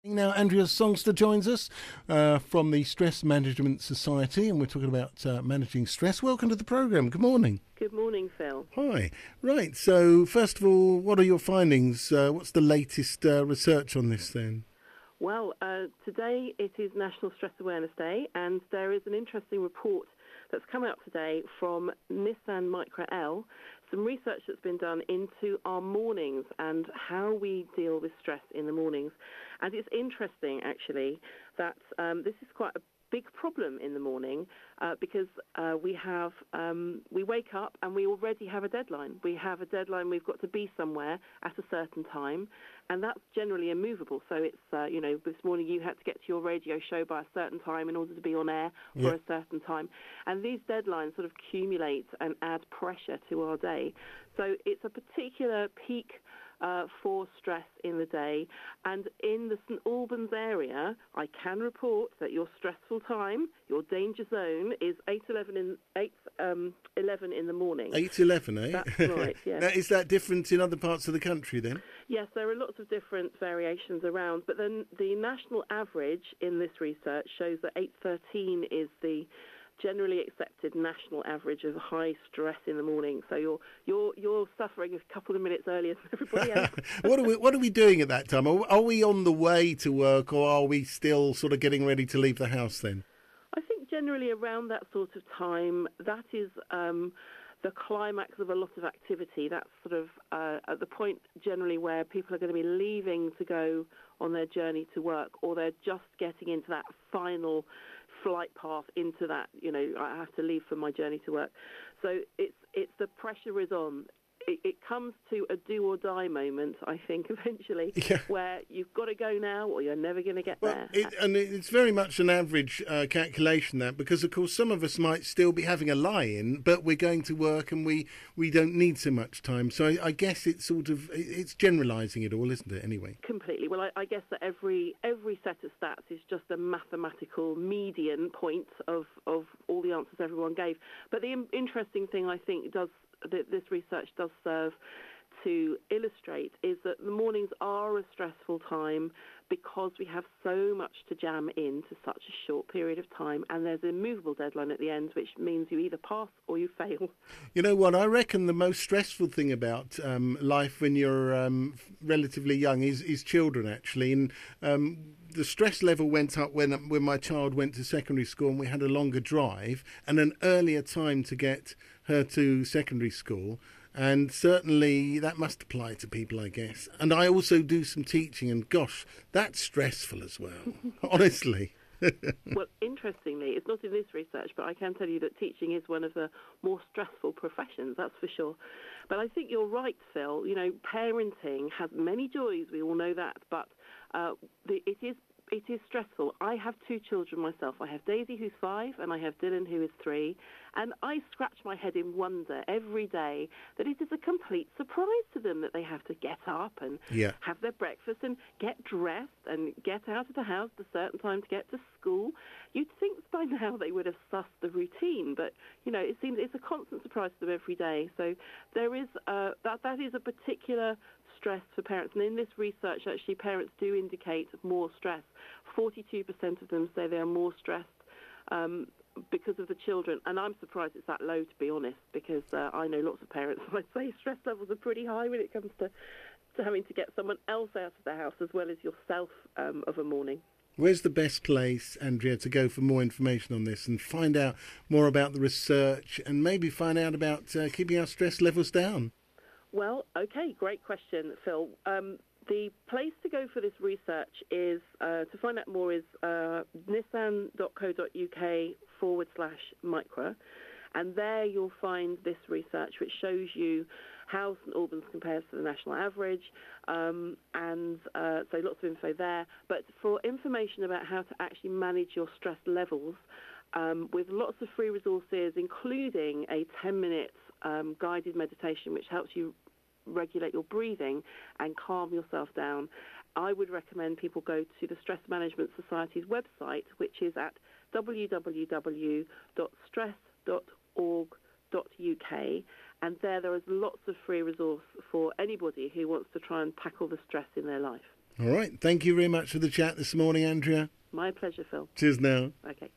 Now, Andrea Songster joins us from the Stress Management Society, and we're talking about managing stress. Welcome to the programme. Good morning. Good morning, Phil. Hi. Right, so first of all, what are your findings? What's the latest research on this then? Well, today it is National Stress Awareness Day, and there is an interesting report that's come out today from Nissan Micra L, some research that's been done into our mornings and how we deal with stress in the mornings. And it's interesting, actually, that this is quite a big problem in the morning because we wake up and we already have a deadline. We have a deadline. We've got to be somewhere at a certain time, and that's generally immovable. So it's this morning you had to get to your radio show by a certain time in order to be on air for a certain time, and these deadlines sort of accumulate and add pressure to our day. So it's a particular peak for stress in the day, and in the St Albans area, I can report that your stressful time, your danger zone, is 8:11 in the morning. 8:11, eh? That's right. Yes. Now, is that different in other parts of the country then? Yes, there are lots of different variations around, but then the national average in this research shows that 8:13 is the generally accepted national average of high stress in the morning. So you're suffering a couple of minutes earlier than everybody else. What are we doing at that time? Are we on the way to work, or are we still sort of getting ready to leave the house then? I think generally around that sort of time, that is the climax of a lot of activity. That's sort of at the point generally where people are going to be leaving to go on their journey to work, or they're just getting into that final flight path into that, I have to leave for my journey to work. So it's the pressure is on. It comes to a do or die moment, I think, eventually, where you've got to go now or you're never going to get there. And it's very much an average calculation, that, because, of course, some of us might still be having a lie-in, but we're going to work and we don't need so much time. So I guess it's it's generalising it all, isn't it, anyway? Completely. Well, I guess that every set of stats is just a mathematical median point of all the answers everyone gave. But the interesting thing, I think, that this research does serve to illustrate is that the mornings are a stressful time because we have so much to jam into such a short period of time, and there's an immovable deadline at the end, which means you either pass or you fail. You know what, I reckon the most stressful thing about life when you're relatively young is children, actually. And the stress level went up when my child went to secondary school and we had a longer drive and an earlier time to get her to secondary school. And certainly that must apply to people, I guess. And I also do some teaching, and gosh, that's stressful as well, honestly. Well, interestingly, it's not in this research, but I can tell you that teaching is one of the more stressful professions, that's for sure. But I think you're right, Phil. Parenting has many joys, we all know that, but it is stressful. I have two children myself. I have Daisy, who's 5, and I have Dylan, who is 3. And I scratch my head in wonder every day that it is a complete surprise to them that they have to get up and have their breakfast and get dressed and get out of the house at a certain time to get to school. You'd think by now they would have sussed the routine, but, it seems it's a constant surprise to them every day. So there is that is a particular stress for parents. And in this research, actually, parents do indicate more stress. 42% of them say they are more stressed because of the children. And I'm surprised it's that low, to be honest, because I know lots of parents, I'd say stress levels are pretty high when it comes to having to get someone else out of the house as well as yourself of a morning. Where's the best place, Andrea, to go for more information on this and find out more about the research and maybe find out about keeping our stress levels down? Well, okay, great question, Phil. The place to go for this research is, to find out more, is nissan.co.uk/micra. And there you'll find this research, which shows you how St Albans compares to the national average, so lots of info there. But for information about how to actually manage your stress levels, with lots of free resources, including a 10-minute guided meditation, which helps you regulate your breathing and calm yourself down, I would recommend people go to the Stress Management Society's website, which is at www.stress.org.uk, and there is lots of free resource for anybody who wants to try and tackle the stress in their life. All right. Thank you very much for the chat this morning, Andrea. My pleasure, Phil. Cheers now. Okay.